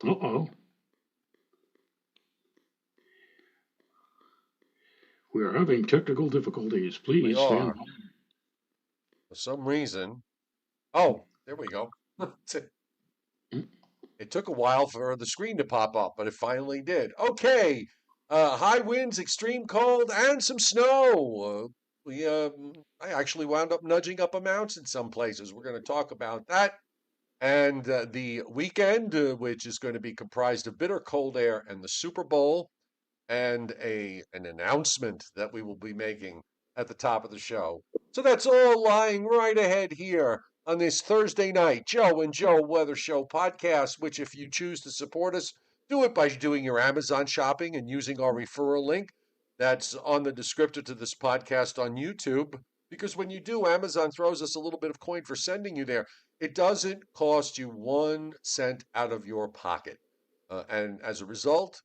Uh-oh. We're having technical difficulties. We Please stand are. For some reason. Oh, there we go. by. It took a while for the screen to pop up, but it finally did. Okay. High winds, extreme cold, and some snow. I actually wound up nudging up amounts in some places. We're going to talk about that. And the weekend, which is going to be comprised of bitter cold air and the Super Bowl, and an announcement that we will be making at the top of the show. So that's all lying right ahead here on this Thursday night Joe and Joe Weather Show podcast, which if you choose to support us, do it by doing your Amazon shopping and using our referral link that's on the descriptor to this podcast on YouTube. Because when you do, Amazon throws us a little bit of coin for sending you there. It doesn't cost you 1 cent out of your pocket. And as a result,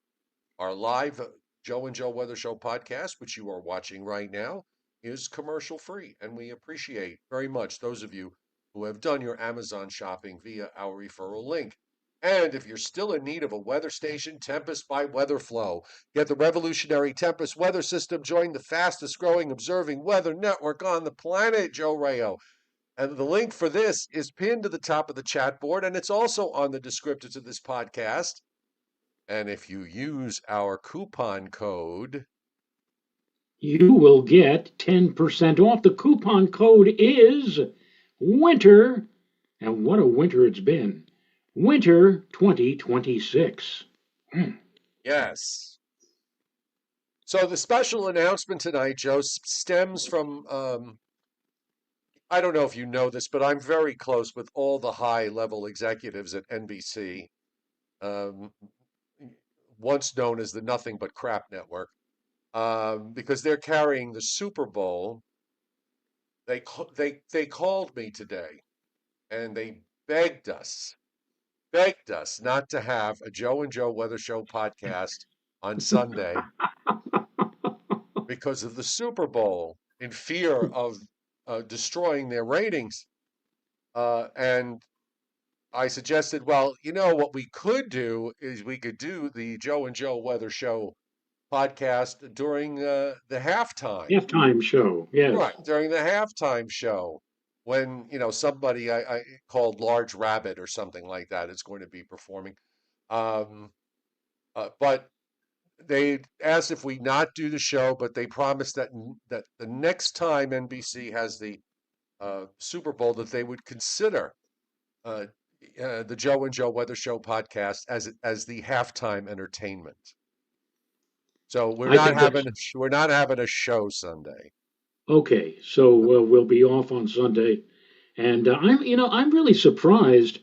our live Joe and Joe Weather Show podcast, which you are watching right now, is commercial free. And we appreciate very much those of you who have done your Amazon shopping via our referral link. And if you're still in need of a weather station, Tempest by WeatherFlow. Get the revolutionary Tempest weather system. Join the fastest growing observing weather network on the planet, Joe Rayo. And the link for this is pinned to the top of the chat board, and it's also on the descriptor to this podcast. And if you use our coupon code, You will get 10% off. The coupon code is winter, and what a winter it's been. Winter 2026. yes. So the special announcement tonight, Joe, stems from I don't know if you know this, but I'm very close with all the high level executives at NBC, um, once known as the Nothing But Crap Network, because they're carrying the Super Bowl. They called me today and they begged us not to have a Joe and Joe Weather Show podcast on Sunday because of the Super Bowl, in fear of destroying their ratings. And I suggested, well, you know, what we could do is we could do the Joe and Joe Weather Show podcast during the halftime. Halftime show, yes. Right, during the halftime show, when, somebody I called Large Rabbit or something like that is going to be performing. Um, but they asked if we not do the show, but they promised that the next time NBC has the Super Bowl, that they would consider uh, the Joe and Joe Weather Show podcast as the halftime entertainment. So I think that's we're not having a show Sunday. okay. So we'll be off on Sunday, and I'm really surprised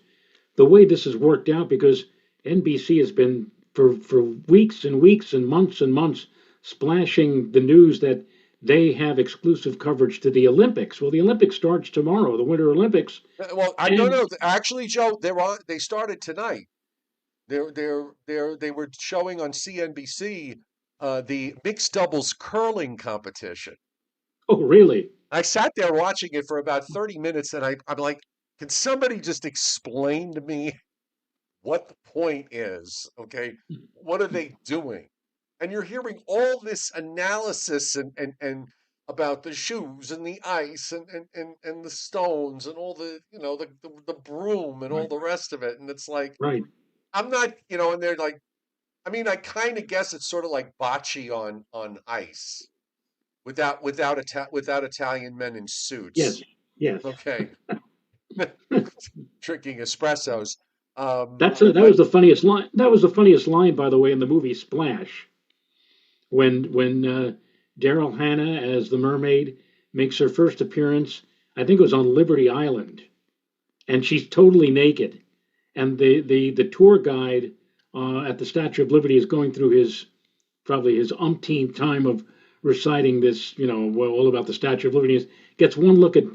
the way this has worked out because NBC has been for weeks and weeks and months splashing the news that they have exclusive coverage to the Olympics. Well, the Olympics starts tomorrow, the Winter Olympics, Well, I no and no. Actually, Joe, they started tonight. They were showing on CNBC the mixed doubles curling competition. oh, really? I sat there watching it for about 30 minutes, and I'm like, can somebody just explain to me what the point is? Okay, what are they doing? And you're hearing all this analysis and about the shoes and the ice and the stones and all the the broom and all Right, the rest of it. And it's like right. I'm not, and they're like, I mean, I kind of guess it's sort of like bocce on ice without Italian men in Yes, suits. yes. Okay, drinking espressos. That was But the funniest line. That was the funniest line, by the way, in the movie Splash, when Daryl Hannah as the mermaid makes her first appearance. I think it was on Liberty Island, and she's totally naked, and the tour guide at the Statue of Liberty is going through his probably his umpteenth time of reciting this, all about the Statue of Liberty. He gets one look at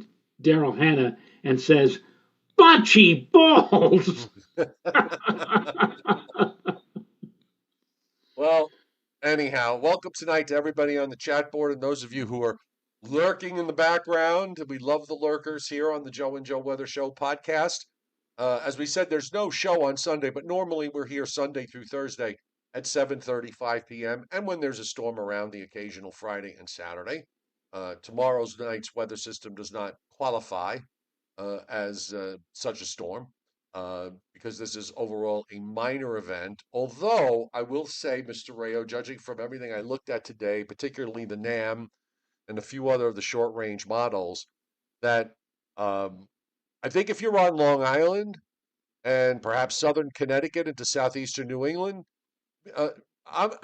Daryl Hannah and says, "Bocce balls." well, anyhow, welcome tonight to everybody on the chat board and those of you who are lurking in the background. We love the lurkers here on the Joe and Joe Weather Show podcast. As we said, there's no show on Sunday, but normally we're here Sunday through Thursday at 7:35 p.m. And when there's a storm around, the occasional Friday and Saturday. Tomorrow's night's weather system does not qualify as such a storm because this is overall a minor event. Although I will say, Mr. Rayo, judging from everything I looked at today, particularly the NAM and a few other of the short range models, that um, I think if you're on Long Island and perhaps southern Connecticut into southeastern New England, uh,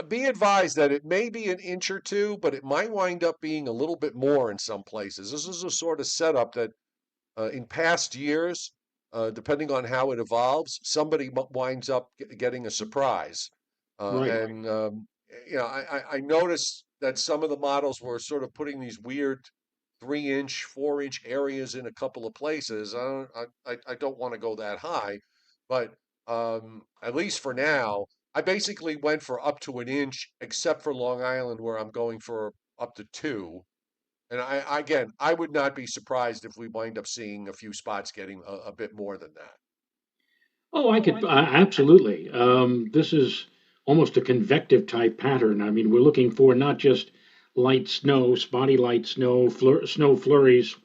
be advised that it may be an inch or two, but it might wind up being a little bit more in some places. This is a sort of setup that in past years, depending on how it evolves, somebody winds up getting a surprise. Right. And I noticed that some of the models were sort of putting these weird 3-inch, 4-inch areas in a couple of places. I don't want to go that high, but at least for now, I basically went for up to an inch, except for Long Island, where I'm going for up to two. And again, I would not be surprised if we wind up seeing a few spots getting a bit more than that. Oh, I could absolutely. This is almost a convective type pattern. I mean, we're looking for not just light snow, spotty light snow, snow flurries,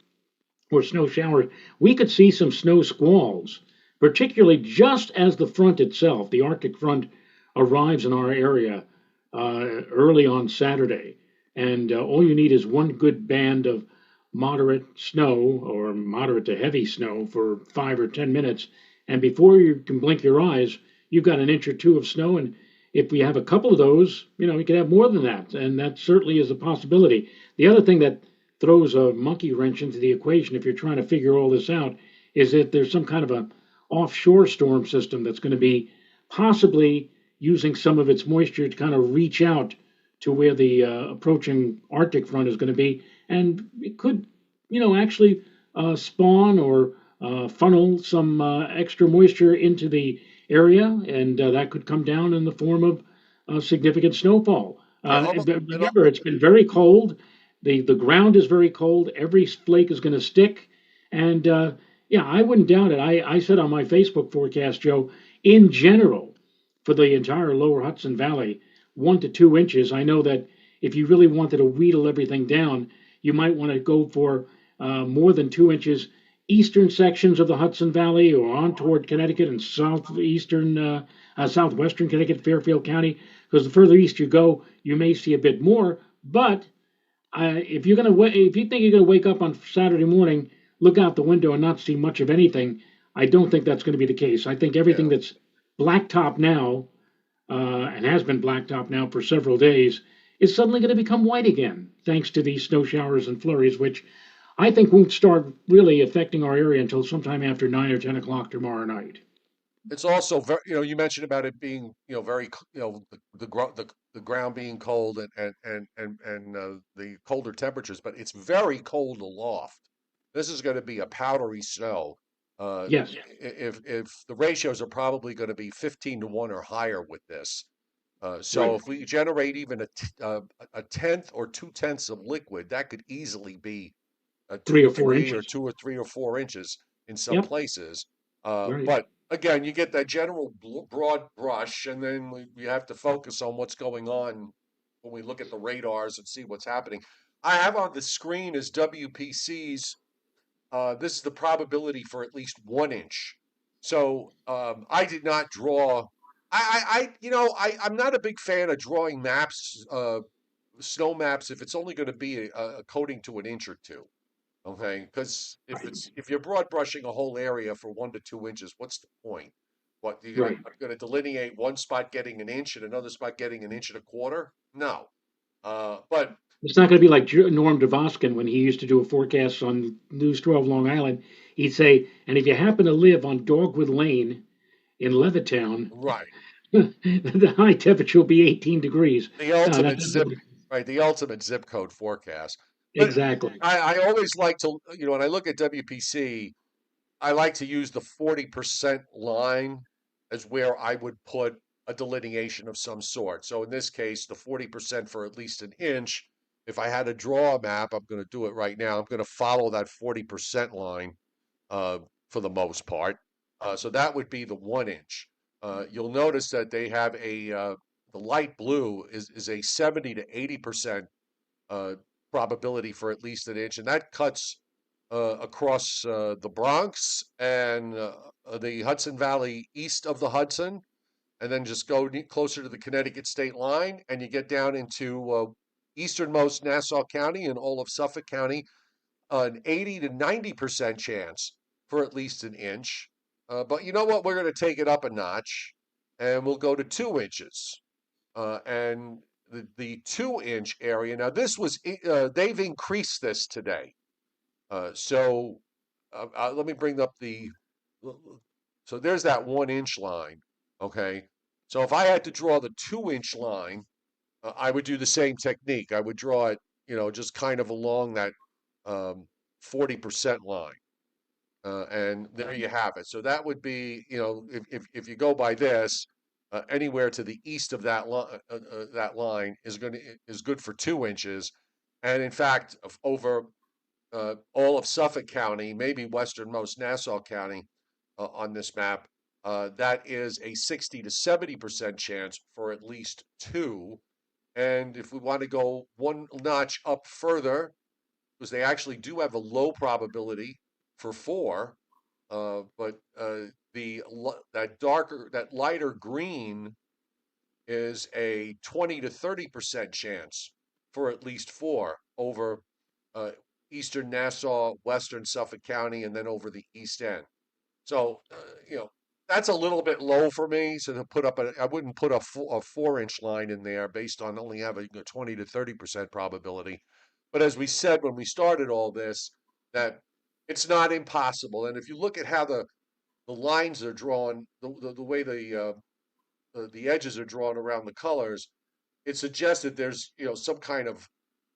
or snow showers. We could see some snow squalls, particularly just as the front itself, the Arctic front, arrives in our area early on Saturday. And all you need is one good band of moderate snow or moderate to heavy snow for 5 or 10 minutes. And before you can blink your eyes, you've got an inch or two of snow. And if we have a couple of those, we could have more than that. And that certainly is a possibility. The other thing that throws a monkey wrench into the equation if you're trying to figure all this out is that there's some kind of a offshore storm system that's going to be possibly using some of its moisture to kind of reach out to where the approaching Arctic front is going to be, and it could, actually spawn or funnel some extra moisture into the area, and that could come down in the form of significant snowfall. I almost, it, Remember, it's been very cold. The ground is very cold. Every flake is going to stick, and yeah, I wouldn't doubt it. I said on my Facebook forecast, Joe, in general, for the entire lower Hudson Valley, 1 to 2 inches. I know that if you really wanted to wheedle everything down, you might want to go for more than 2 inches eastern sections of the Hudson Valley or on toward Connecticut and southwestern Connecticut, Fairfield County. Because the further east you go, you may see a bit more. But if you think you're gonna wake up on Saturday morning, look out the window and not see much of anything, I don't think that's going to be the case. I think everything yeah. that's blacktop now and has been blacktop now for several days is suddenly going to become white again, thanks to these snow showers and flurries, which I think won't start really affecting our area until sometime after 9 or 10 o'clock tomorrow night. It's also very, you mentioned about it being, very, the ground being cold and the colder temperatures, but it's very cold aloft. This is going to be a powdery snow. Yes, If the ratios are probably going to be 15 to 1 or higher with this. So right. if we generate even a tenth or 2/10 of liquid, that could easily be two Three to or four three or inches. 2 or 3 or 4 inches in some Yep, places. right. But again, you get that general broad brush, and then we have to focus on what's going on when we look at the radars and see what's happening. I have on the screen as WPCs. This is the probability for at least 1 inch. So I did not draw. I'm not a big fan of drawing maps, snow maps, if it's only going to be a coating to an inch or two. Okay, because if you're broad brushing a whole area for 1 to 2 inches, what's the point? What Right. you're gonna delineate one spot getting an inch and another spot getting an inch and a quarter? No. But It's not going to be like Norm Dvoskin when he used to do a forecast on News 12 Long Island. He'd say, and if you happen to live on Dogwood Lane in Levittown, right, the high temperature will be 18 degrees. the No, ultimate zip, right, the ultimate zip code forecast. But exactly. I always like to, when I look at WPC, I like to use the 40% line as where I would put a delineation of some sort. So in this case, the 40% for at least an inch. If I had to draw a map, I'm going to do it right now. I'm going to follow that 40% line uh, for the most part. So that would be the 1 inch. You'll notice that they have the light blue is a 70 to 80% uh, probability for at least an inch, and that cuts across the Bronx and the Hudson Valley east of the Hudson, and then just go closer to the Connecticut state line, and you get down into easternmost Nassau County and all of Suffolk County, an 80 to 90% chance for at least an inch. But you know what? We're going to take it up a notch, and we'll go to 2 inches. And the 2 inch area. Now, they've increased this today. Let me bring up so there's that 1 inch line. Okay. So if I had to draw the 2 inch line, I would do the same technique. I would draw it, just kind of along that 40% line. And there you have it. So that would be, if you go by this, anywhere to the east of that line is good for 2 inches, and in fact, over all of Suffolk County, maybe westernmost Nassau County, on this map, that is a 60 to 70% chance for at least two. And if we want to go one notch up further, because they actually do have a low probability for four, but that lighter green is a 20 to 30% chance for at least four over uh, eastern Nassau, western Suffolk County, and then over the East End. So, that's a little bit low for me. So I wouldn't put a 4 inch line in there based on only having a 20 to 30% probability. But as we said when we started all this, that it's not impossible. And if you look at how the lines are drawn, the way the edges are drawn around the colors, it suggests that there's some kind of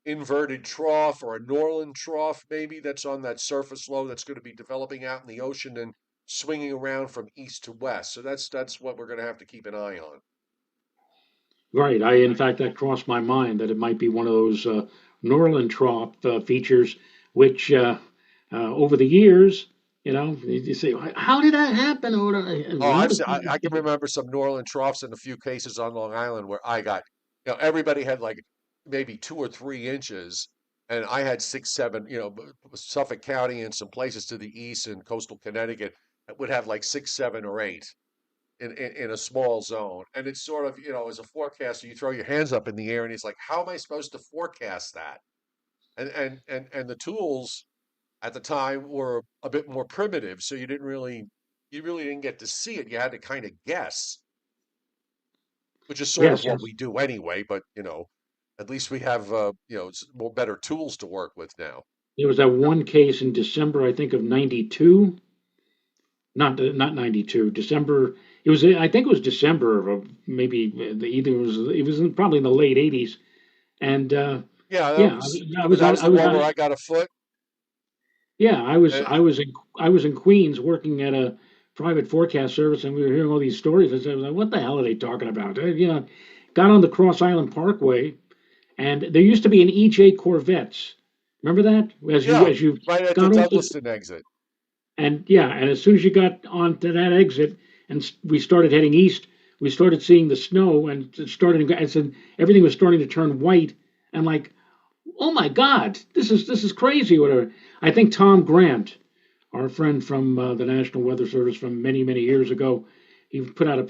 inverted trough or a Norland trough maybe that's on that surface low that's going to be developing out in the ocean and swinging around from east to west. So that's what we're going to have to keep an eye on. Right. In fact, that crossed my mind that it might be one of those Norland Trop features, which over the years, you say, how did that happen? Oh, Well, I can remember some Norland troughs in a few cases on Long Island where I got, everybody had like maybe 2 or 3 inches, and I had 6, 7. Suffolk County and some places to the east in coastal Connecticut that would have like 6, 7, or 8 in a small zone. And it's sort of, as a forecaster, you throw your hands up in the air and it's like, how am I supposed to forecast that? And the tools at the time were a bit more primitive, so you really didn't get to see it. You had to kind of guess, which is sort of yes, what yes. we do anyway, but at least we have more better tools to work with now. There was that one case in December, I think, of '92. Not '92. December. It was. I think it was December of maybe either it was probably in the late '80s. And Yeah, yeah, that was the one where I got a foot. yeah, Uh, I was in Queens working at a private forecast service, and we were hearing all these stories. I was like, "What the hell are they talking about?" Got on the Cross Island Parkway, and there used to be an EJ Corvettes. Remember that? yeah, As you right at the got off the Douglaston exit. and yeah, and as soon as you got onto that exit, and we started heading east, we started seeing the snow, and it started. I said everything was starting to turn white, and like, oh my God, this is crazy. Whatever. I think Tom Grant, our friend from the National Weather Service from many years ago, he put out a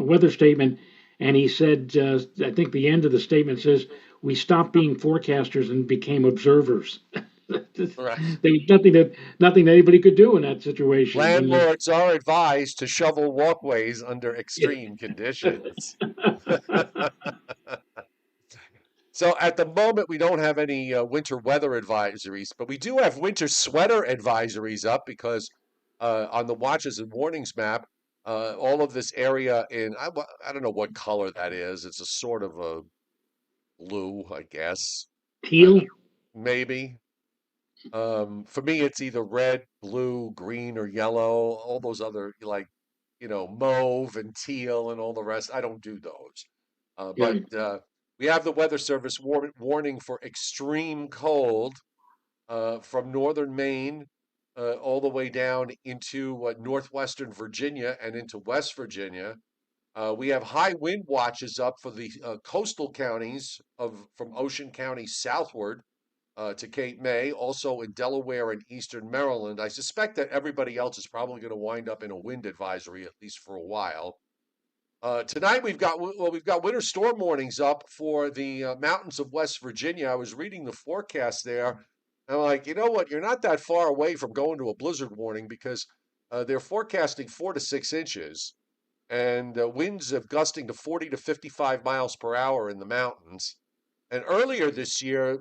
weather statement, and he said, I think the end of the statement says, "We stopped being forecasters and became observers." There Right. was nothing that anybody could do in that situation. Landlords are advised to shovel walkways under extreme conditions. So at the moment, we don't have any winter weather advisories, but we do have winter sweater advisories up because on the watches and warnings map, all of this area I don't know what color that is. It's a sort of a blue, I guess. Uh, Teal. Maybe. For me, it's either red, blue, green, or yellow. All those other like, mauve and teal and all the rest. I don't do those. But Yeah. we have the Weather Service warning for extreme cold from northern Maine all the way down into northwestern Virginia and into West Virginia. We have high wind watches up for the coastal counties of from Ocean County southward to Cape May, also in Delaware and eastern Maryland. I suspect that everybody else is probably going to wind up in a wind advisory at least for a while. Tonight we've got winter storm warnings up for the mountains of West Virginia. I was reading the forecast there. I'm like, you know what? You're not that far away from going to a blizzard warning because they're forecasting 4 to 6 inches and winds of gusting to 40 to 55 miles per hour in the mountains. And earlier this year,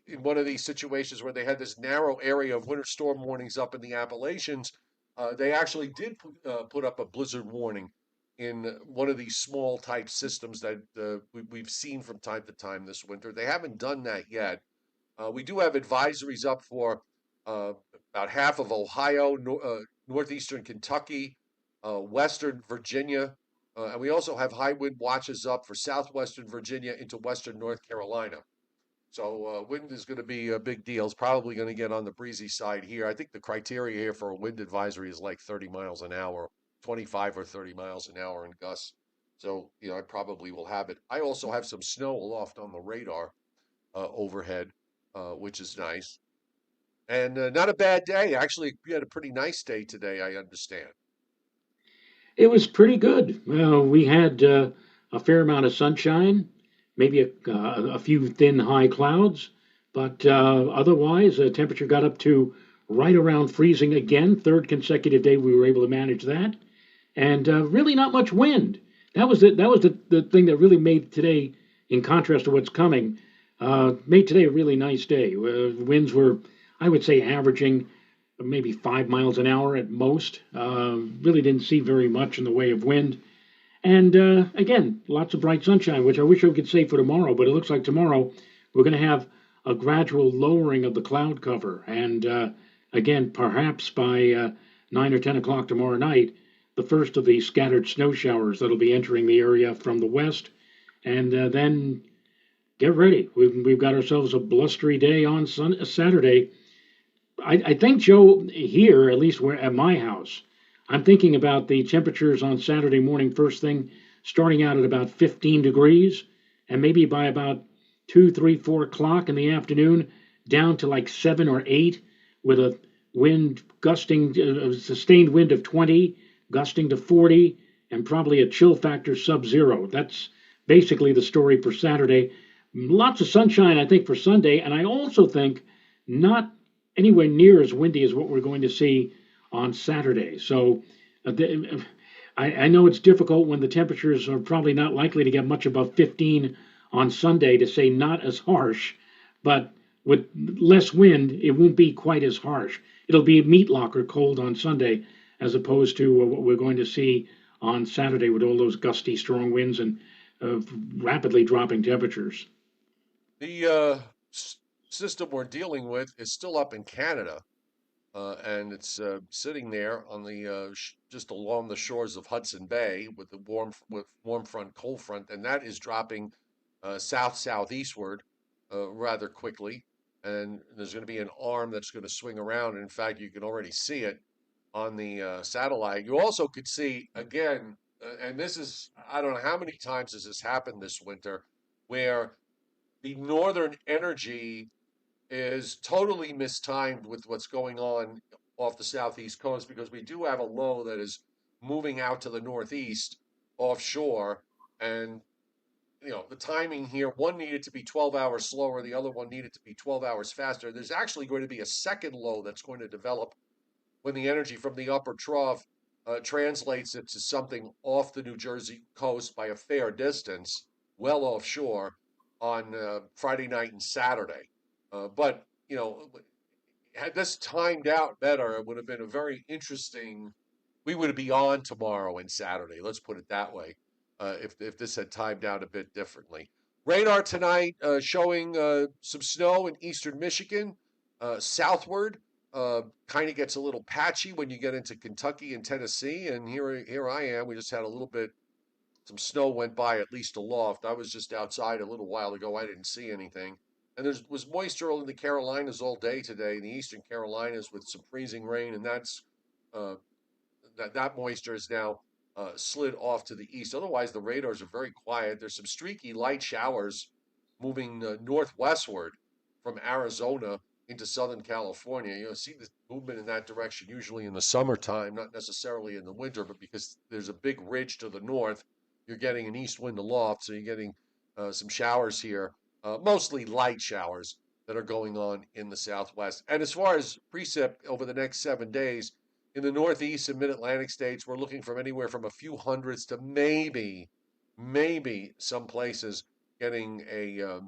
in one of these situations where they had this narrow area of winter storm warnings up in the Appalachians, they actually did put up a blizzard warning in one of these small type systems that we've seen from time to time this winter. They haven't done that yet. We do have advisories up for uh, about half of Ohio, northeastern Kentucky, western Virginia, and we also have high wind watches up for southwestern Virginia into western North Carolina. So wind is going to be a big deal. It's probably going to get on the breezy side here. I think the criteria here for a wind advisory is like 30 miles an hour, 25 or 30 miles an hour in gusts. So, I probably will have it. I also have some snow aloft on the radar overhead, which is nice. And not a bad day. Actually, we had a pretty nice day today, I understand. It was pretty good. We had a fair amount of sunshine, maybe a few thin high clouds, but otherwise, the temperature got up to right around freezing again. Third consecutive day we were able to manage that, and really not much wind. That was the thing that really made today, in contrast to what's coming, made today a really nice day. Winds were, I would say, averaging maybe 5 miles an hour at most. Really didn't see very much in the way of wind. And again, lots of bright sunshine, which I wish I could say for tomorrow, but it looks like tomorrow we're going to have a gradual lowering of the cloud cover. And again, perhaps by 9 or 10 o'clock tomorrow night, the first of the scattered snow showers that'll be entering the area from the west. And then get ready. We've got ourselves a blustery day on Saturday. I think, Joe, here, at least at my house, I'm thinking about the temperatures on Saturday morning, first thing, starting out at about 15 degrees, and maybe by about 2, 3, 4 o'clock in the afternoon, down to like 7 or 8, with a wind gusting, a sustained wind of 20, gusting to 40, and probably a chill factor sub-zero. That's basically the story for Saturday. Lots of sunshine, I think, for Sunday, and I also think not anywhere near as windy as what we're going to see on Saturday. So I know it's difficult when the temperatures are probably not likely to get much above 15 on Sunday to say not as harsh, but with less wind, it won't be quite as harsh. It'll be meat locker cold on Sunday as opposed to what we're going to see on Saturday with all those gusty, strong winds and rapidly dropping temperatures. The system we're dealing with is still up in Canada, and it's sitting there on the just along the shores of Hudson Bay with warm front, cold front, and that is dropping south southeastward rather quickly. And there's going to be an arm that's going to swing around. And in fact, you can already see it on the satellite. You also could see again, and this is I don't know how many times has this happened this winter, where the northern energy is totally mistimed with what's going on off the southeast coast because we do have a low that is moving out to the northeast offshore. And, the timing here, one needed to be 12 hours slower, the other one needed to be 12 hours faster. There's actually going to be a second low that's going to develop when the energy from the upper trough translates it to something off the New Jersey coast by a fair distance, well offshore, on Friday night and Saturday. But had this timed out better, it would have been a very interesting. We would be on tomorrow and Saturday. Let's put it that way. If this had timed out a bit differently. Radar tonight showing some snow in eastern Michigan, southward. Kind of gets a little patchy when you get into Kentucky and Tennessee, and here I am. We just had a little bit. Some snow went by at least aloft. I was just outside a little while ago. I didn't see anything. And there was moisture in the Carolinas all day today, in the eastern Carolinas with some freezing rain, and uh, that moisture is now slid off to the east. Otherwise, the radars are very quiet. There's some streaky light showers moving northwestward from Arizona into Southern California. See the movement in that direction usually in the summertime, not necessarily in the winter, but because there's a big ridge to the north, you're getting an east wind aloft, so you're getting some showers here, mostly light showers that are going on in the southwest. And as far as precip over the next 7 days, in the Northeast and Mid-Atlantic states, we're looking from anywhere from a few hundreds to maybe some places getting a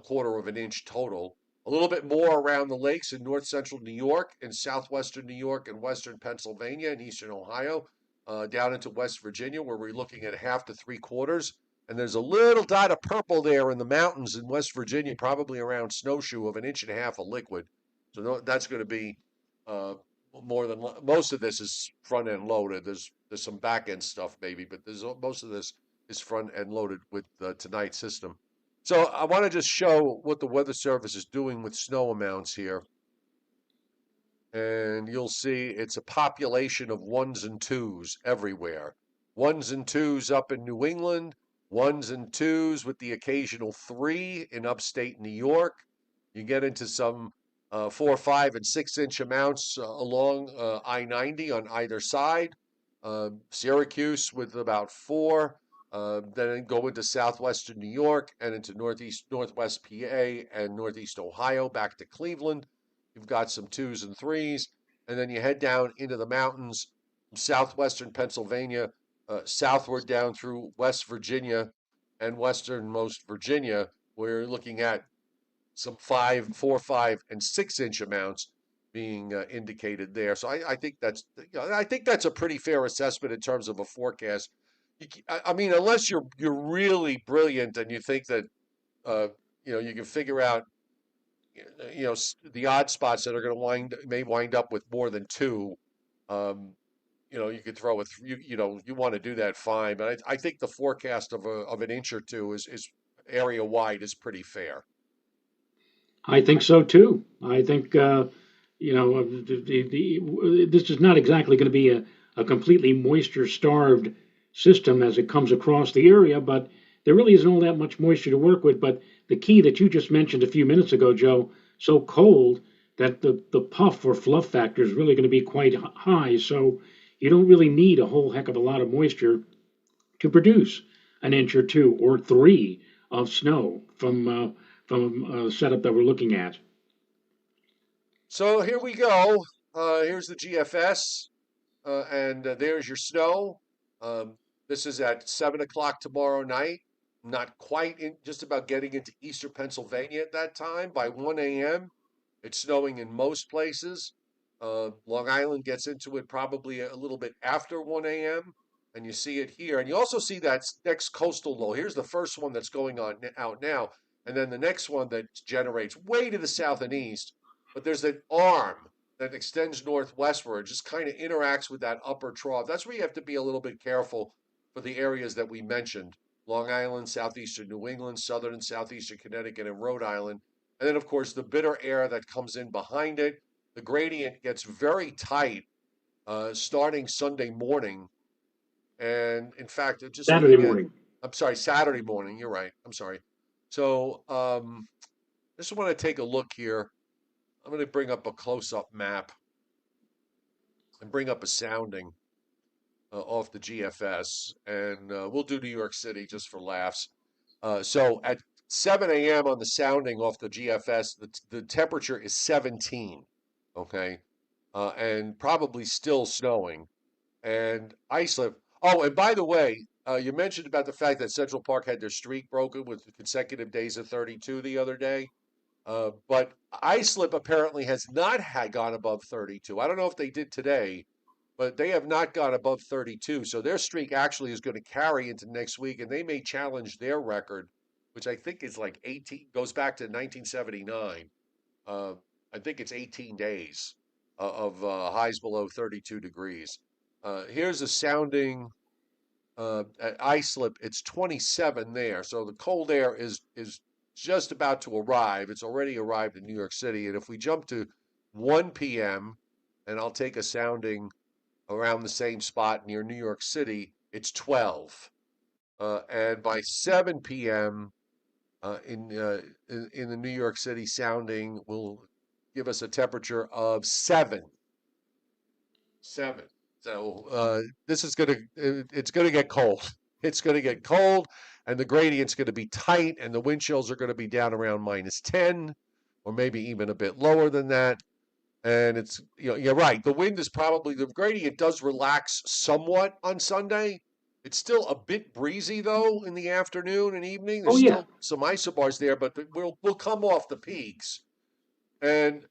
quarter of an inch total. A little bit more around the lakes in north central New York and southwestern New York and western Pennsylvania and eastern Ohio, down into West Virginia, where we're looking at half to three quarters. And there's a little dot of purple there in the mountains in West Virginia, probably around Snowshoe, of an inch and a half of liquid. So that's going to be uh, more than most of this is front end loaded. There's some back end stuff maybe, but there's most of this is front end loaded with tonight's system. So I want to just show what the Weather Service is doing with snow amounts here. And you'll see it's a population of ones and twos everywhere. Ones and twos up in New England, ones and twos with the occasional three in upstate New York. You get into some 4, 5, and 6 inch amounts along I-90 on either side. Syracuse with about 4. Then go into southwestern New York and into northwest PA and northeast Ohio, back to Cleveland. You've got some twos and threes, and then you head down into the mountains, southwestern Pennsylvania, southward down through West Virginia and westernmost Virginia, where you're looking at some 5, 4, 5, and 6 inch amounts being indicated there. So I think that's a pretty fair assessment in terms of a forecast. I mean, unless you're really brilliant and you think that you can figure out the odd spots that are going to may wind up with more than two. Um, you could throw a you want to do that, fine, but I think the forecast of an inch or two is area wide is pretty fair. I think so too. I think this is not exactly going to be a completely moisture starved system as it comes across the area, but there really isn't all that much moisture to work with. But the key that you just mentioned a few minutes ago, Joe, so cold that the puff or fluff factor is really going to be quite high. So you don't really need a whole heck of a lot of moisture to produce an inch or two or three of snow from a setup that we're looking at. So here we go. Here's the GFS, and there's your snow. This is at 7 o'clock tomorrow night. Not quite in, just about getting into eastern Pennsylvania at that time. By 1 a.m., it's snowing in most places. Long Island gets into it probably a little bit after 1 a.m., and you see it here. And you also see that next coastal low. Here's the first one that's going on out now, and then the next one that generates way to the south and east. But there's an arm that extends northwestward, just kind of interacts with that upper trough. That's where you have to be a little bit careful for the areas that we mentioned: Long Island, southeastern New England, southern and southeastern Connecticut, and Rhode Island. And then, of course, the bitter air that comes in behind it. The gradient gets very tight starting Sunday morning. And in fact, just Saturday looking at, morning. I'm sorry, Saturday morning. You're right. I'm sorry. So just want to take a look here. I'm going to bring up a close-up map and bring up a sounding off the GFS, and we'll do New York City just for laughs. So at 7 a.m. on the sounding off the GFS, the temperature is 17, okay, and probably still snowing and ice slip. Oh, and by the way, you mentioned about the fact that Central Park had their streak broken with consecutive days of 32 the other day. But Islip apparently has not gone above 32. I don't know if they did today, but they have not gone above 32. So their streak actually is going to carry into next week, and they may challenge their record, which I think is like 18, goes back to 1979. Uh, I think it's 18 days of highs below 32 degrees. Here's a sounding at Islip. It's 27 there. So the cold air is just about to arrive. It's already arrived in New York City. And if we jump to 1 p.m., and I'll take a sounding around the same spot near New York City, it's 12. And by 7 p.m., in the New York City sounding will give us a temperature of 7. 7. So this is it's gonna get cold. It's gonna get cold, and the gradient's gonna be tight, and the wind chills are gonna be down around -10, or maybe even a bit lower than that. And it's, you're right. The gradient does relax somewhat on Sunday. It's still a bit breezy though in the afternoon and evening. Oh There's yeah. still some isobars there, but we'll come off the peaks. And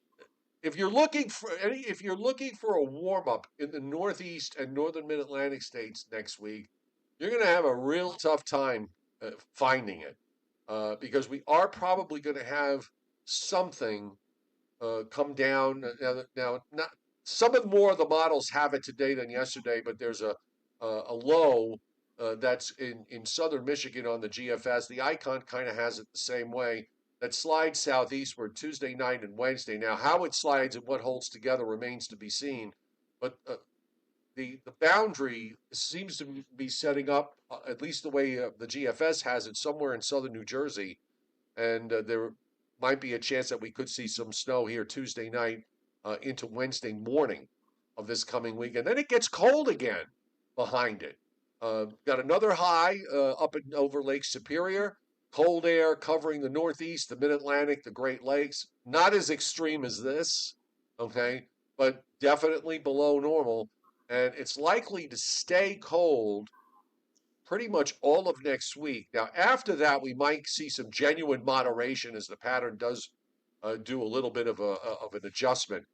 if you're looking for a warm up in the Northeast and Northern Mid Atlantic states next week, you're going to have a real tough time finding it, because we are probably going to have something come down. Now, not some of more of the models have it today than yesterday, but there's a low that's in southern Michigan on the GFS. The icon kind of has it the same way. That slides southeastward Tuesday night and Wednesday. Now, how it slides and what holds together remains to be seen. But the boundary seems to be setting up, at least the way the GFS has it, somewhere in southern New Jersey, and there might be a chance that we could see some snow here Tuesday night into Wednesday morning of this coming week. And then it gets cold again behind it. Got another high up and over Lake Superior. Cold air covering the Northeast, the Mid Atlantic, the Great Lakes. Not as extreme as this, okay, but definitely below normal. And it's likely to stay cold pretty much all of next week. Now, after that, we might see some genuine moderation as the pattern does do a little bit of an adjustment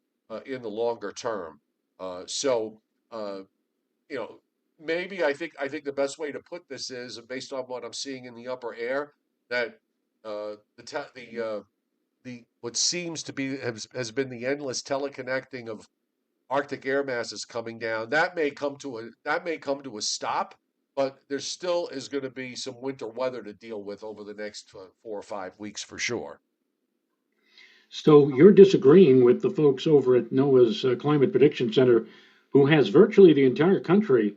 in the longer term. So, uh, you know, maybe I think the best way to put this is, based on what I'm seeing in the upper air, that the what seems to be has been the endless teleconnecting of Arctic air masses coming down. That may come to a stop, but there still is going to be some winter weather to deal with over the next 4 or 5 weeks for sure. So you're disagreeing with the folks over at NOAA's Climate Prediction Center, who has virtually the entire country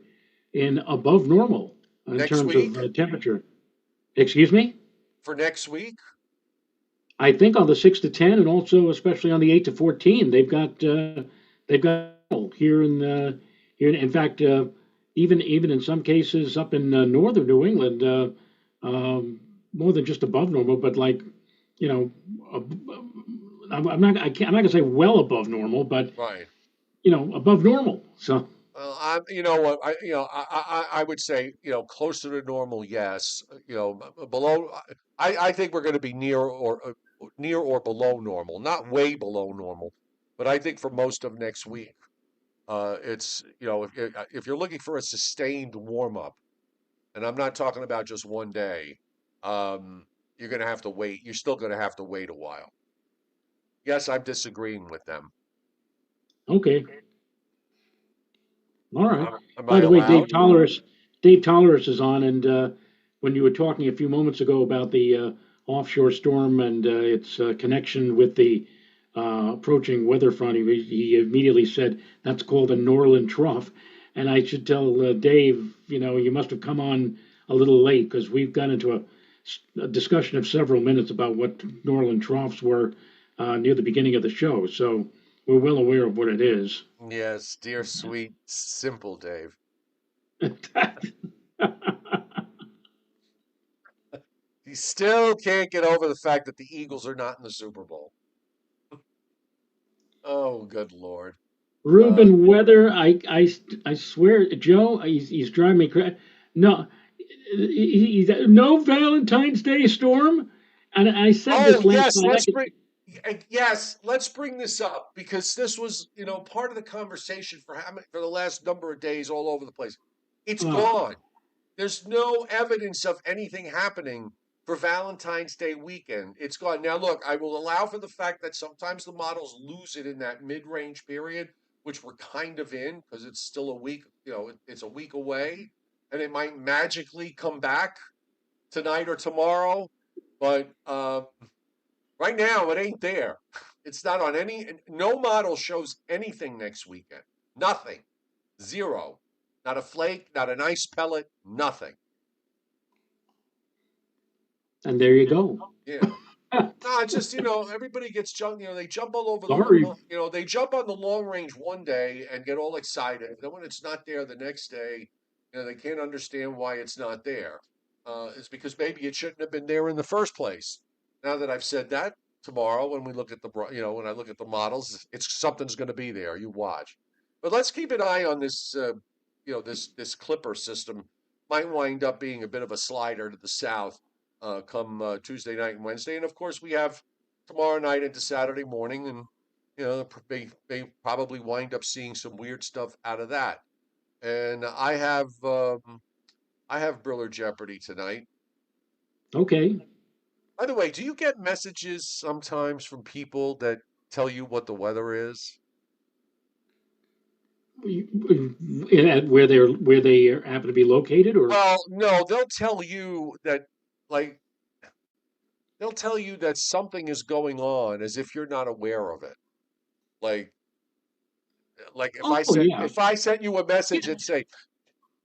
in above normal in Next terms week, of temperature. Excuse me? for next week, I think on the 6 to 10, and also especially on the 8 to 14, they've got here here. In fact, even in some cases up in northern New England, more than just above normal, but like you know, I'm not gonna say well above normal, but right? above normal. So Well, you know what, I would say, closer to normal, yes. Below, I think we're going to be near or below normal, not way below normal, but I think for most of next week, it's if you're looking for a sustained warm up, and I'm not talking about just one day, you're going to have to wait. You're still going to have to wait a while. Yes, I'm disagreeing with them. okay, all right. Am By I the way, allowed? Dave Tolerous is on, and when you were talking a few moments ago about the offshore storm and its connection with the approaching weather front, he immediately said that's called a Norland trough. And I should tell Dave, you must have come on a little late because we've got into a discussion of several minutes about what Norland troughs were near the beginning of the show. So we're well aware of what it is. Yes, dear, sweet, simple Dave. He still can't get over the fact that the Eagles are not in the Super Bowl. Oh, good Lord. Uh, Ruben Weather, I swear, Joe, he's driving me crazy. No, he's no Valentine's Day storm. And I said this oh, last yes, night. let's bring this up because this was, part of the conversation for the last number of days all over the place. It's Uh, gone. There's no evidence of anything happening for Valentine's Day weekend. It's gone. Now, look, I will allow for the fact that sometimes the models lose it in that mid-range period, which we're kind of in because it's still a week, it's a week away, and it might magically come back tonight or tomorrow. But right now, it ain't there. It's not on any. No model shows anything next weekend. Nothing. Zero. Not a flake. Not an ice pellet. Nothing. And there you go. Yeah. No, it's just, everybody gets junk. They jump all over the, Sorry. they jump on the long range one day and get all excited. Then when it's not there the next day, they can't understand why it's not there. It's because maybe it shouldn't have been there in the first place. Now that I've said that, tomorrow when we look at when I look at the models, it's something's going to be there. You watch. But let's keep an eye on this, this Clipper system might wind up being a bit of a slider to the south come Tuesday night and Wednesday. And of course, we have tomorrow night into Saturday morning, and they probably wind up seeing some weird stuff out of that. And I have Briller Jeopardy tonight. Okay. By the way, do you get messages sometimes from people that tell you what the weather is? Where they happen to be located, or Well, no, they'll tell you that, like, they'll tell you that something is going on as if you're not aware of it. Like, oh yeah, if I sent you a yeah, message and say,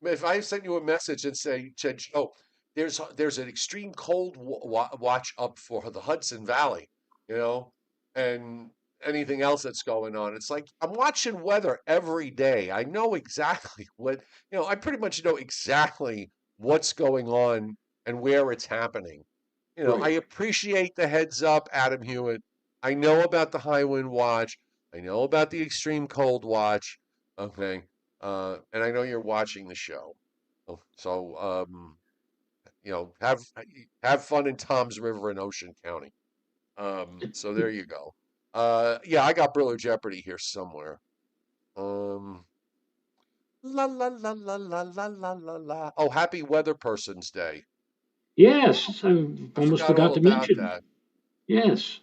if I sent you a message and said, oh, there's an extreme cold watch up for the Hudson Valley, you know, and anything else that's going on. It's like I'm watching weather every day. I know exactly I pretty much know exactly what's going on and where it's happening. I right. appreciate the heads up, Adam Hewitt. I know about the high wind watch. I know about the extreme cold watch. Okay. And I know you're watching the show. So, have fun in Tom's River in Ocean County. So there you go. Yeah, I got Briller Jeopardy here somewhere. Um, la la la la la la la la la. Oh, happy Weather Person's Day. Yes, I I almost forgot all forgot to about mention. that. Yes,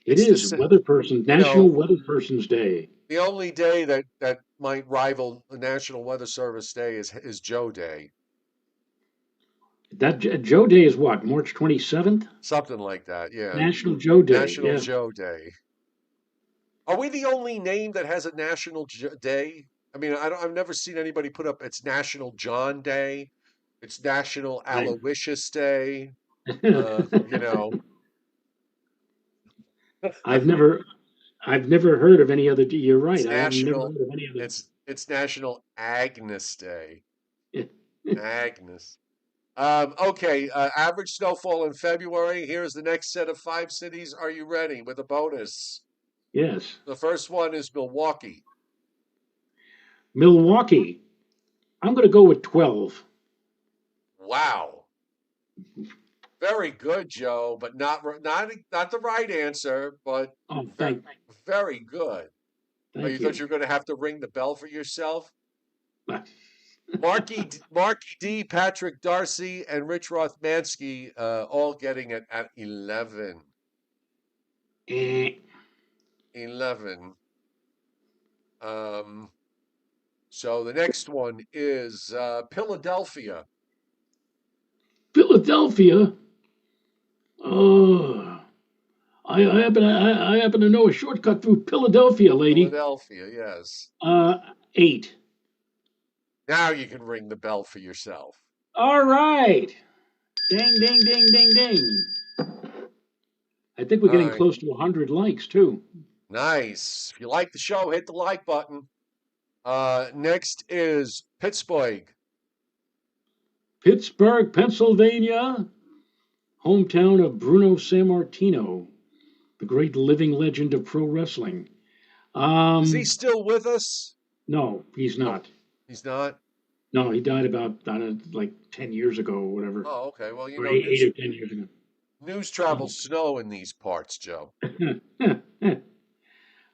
it It's is this, Weather Person you National know, Weather Person's Day. the only day that might rival the National Weather Service Day is Joe Day. That Joe Day is what, March 27th? Something like that. Yeah. National Joe Day. National Yeah. Joe Day. Are we the only name that has a national day? I mean, I've never seen anybody put up it's National John Day, it's National I, Aloysius Day. You know, I've never I've never heard of any other. You're right. it's I have never National heard of any other. it's National Agnes Day. Agnes. Okay, average snowfall in February. Here's the next set of 5 cities. Are you ready with a bonus? Yes. The first one is Milwaukee. Milwaukee. I'm going to go with 12. Wow. Very good, Joe, but not the right answer, but Oh, very, very good. Oh, you thank thought you. you were going to have to ring the bell for yourself? Marky D, Patrick Darcy, and Rich Rothmansky all getting it at 11. Eh, 11. Um, so the next one is Philadelphia. Philadelphia. Oh, I happen to know a shortcut through Philadelphia, lady. Philadelphia, yes. 8. Now you can ring the bell for yourself. All right. Ding, ding, ding, ding, ding. I think we're All getting right. close to 100 likes too. Nice. If you like the show, hit the like button. Next is Pittsburgh. Pittsburgh, Pennsylvania, hometown of Bruno Sammartino, the great living legend of pro wrestling. Is he Um, still with us? no, he's Oh, not. he's not? No, he died about I don't know, like 10 years ago or whatever, Oh, okay. Well, or eight or 10 years ago. news travels slow in these parts, Joe.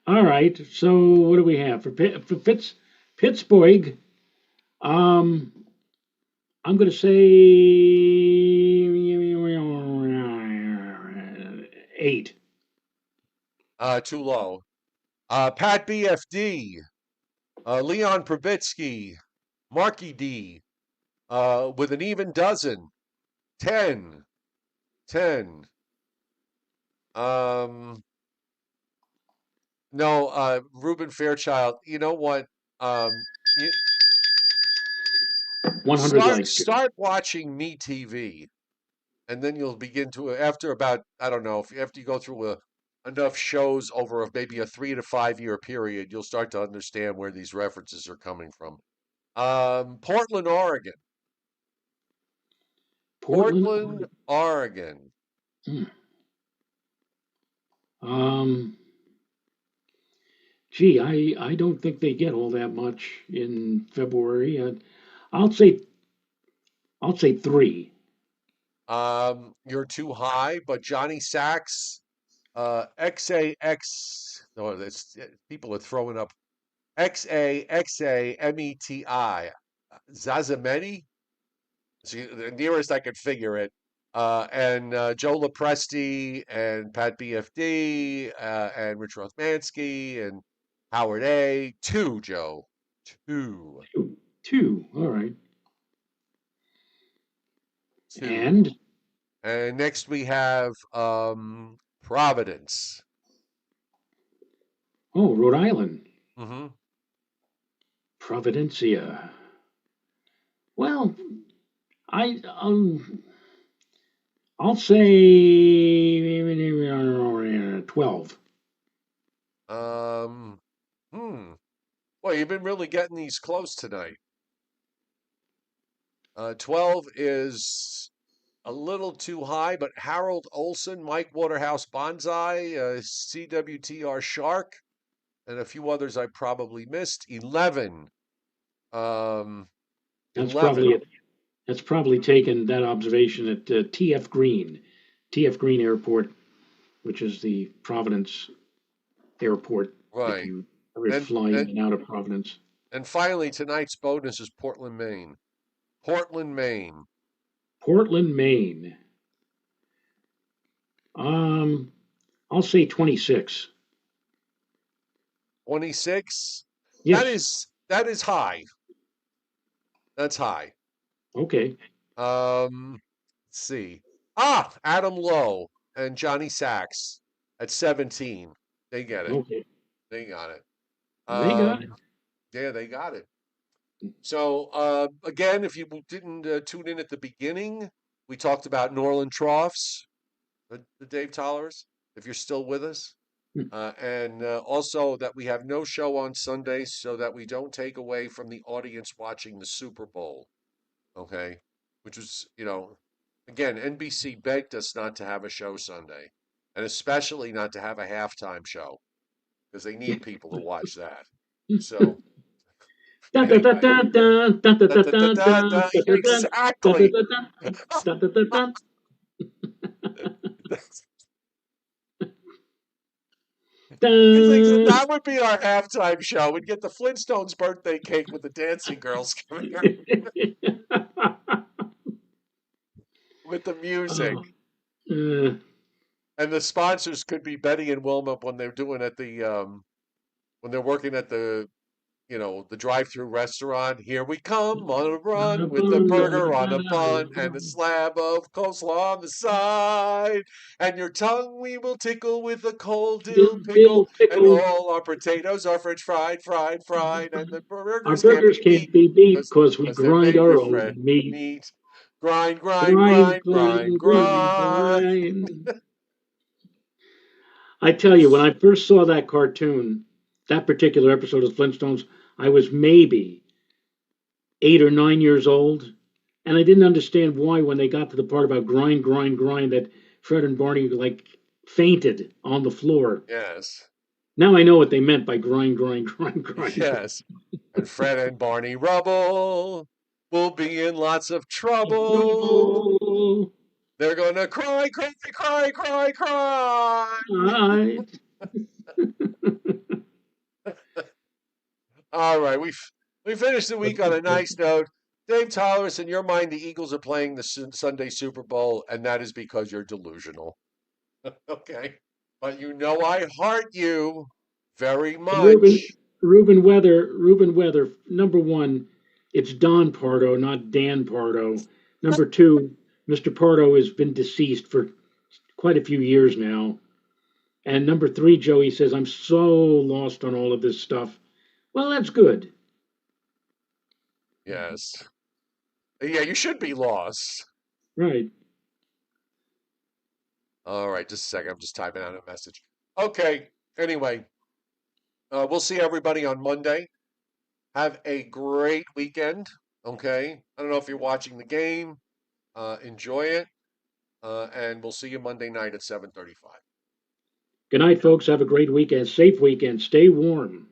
All right. So what do we have for Pittsburgh? Um, I'm going to say 8. Too low. Pat BFD, Leon Probitsky, Marky D, with an even dozen, 10, 10. Um, no, Reuben Fairchild. You know what? You 100 likes, Jim. start watching Me TV, and then you'll begin to after about I don't know if after you go through enough shows over maybe a 3 to 5 year period, you'll start to understand where these references are coming from. Portland, Oregon. Portland, Portland, Oregon. Oregon. Hmm. Um, Gee, I don't think they get all that much in February. I'll say I'll say 3. You're too high, but Johnny Sacks, XAX. No, it's people are throwing up XAXAMETI. Zazameti. So the nearest I could figure it. And Joe Lopresti and Pat BFD and Rich Rothmansky and Howard A. 2, Joe. 2. 2. 2. All right. 2. And And next we have Providence. Rhode Island, Mm-hmm. Providencia. Well, I I'll say 12. Um, Well, you've been really getting these close tonight. 12 is a little too high, but Harold Olson, Mike Waterhouse Bonsai, CWTR Shark, and a few others I probably missed. 11. Um, That's 11. probably it. That's probably taken that observation at TF Green Airport, which is the Providence airport. If Right. you ever And, fly in and and out of Providence. and finally, tonight's bonus is Portland, Maine. Portland, Maine. Portland, Maine. Um, I'll say 26. 26. Yes. That is high. That's high. Okay. Let's see. Adam Lowe and Johnny Sacks at 17. They get it. Okay. They got it. They got it. Yeah, they got it. So again, if you didn't tune in at the beginning, we talked about Norland Troughs, the Dave Tollers. If you're still with us, Hmm. and also that we have no show on Sundays, so that we don't take away from the audience watching the Super Bowl. Okay, which was again NBC begged us not to have a show Sunday, and especially not to have a halftime show because they need people to watch that. So Da, da, da, anyway. da, da, da, da, Da, da, da, da, da, da, da, da. da, da, da, da, Exactly. da, da, da, da, da. Da. That would be our halftime show. We'd get the Flintstones birthday cake with the dancing girls coming out with the music. Oh, uh, And the sponsors could be Betty and Wilma when they're doing at the when they're working at the drive-through restaurant. Here we come on a on a run with the bun, on burger a on a bun and a bun. slab of coleslaw on the side. And your tongue we will tickle with a cold dill pickle. Dill And pickle. all our potatoes are French fried, fried, fried. And the Our burgers can't burgers be beat can't be beat because we because they're grind made our with own red meat. meat. Grind, grind, Grind, grind, grind, grind, grind, grind. grind. I tell you, when I first saw that cartoon, that particular episode of Flintstones, I was maybe 8 or 9 years old, and I didn't understand why when they got to the part about grind, grind, grind that Fred and Barney like fainted on the floor. Yes. Now I know what they meant by grind, grind, grind, grind. Yes. And Fred and Barney Rubble will be in lots of trouble. Trouble. They're gonna cry, cry, cry, cry, cry. Right. All right, we finished the week on a nice note. Dave Tollers, in your mind, the Eagles are playing the Sunday Super Bowl, and that is because you're delusional. Okay, but I heart you very Ruben, much. Ruben Weather. Number one, it's Don Pardo, not Dan Pardo. Number two, Mr. Pardo has been deceased for quite a few years now. And number three, Joey says, I'm so lost on all of this stuff. Well, that's good. Yes. Yeah, you should be lost. Right. All right, just a second. I'm just typing out a message. Okay. Anyway, we'll see everybody on Monday. Have a great weekend. Okay. I don't know if you're watching the game. Enjoy it. And we'll see you Monday night at 7:35. Good night, folks. Have a great weekend. Safe weekend. Stay warm.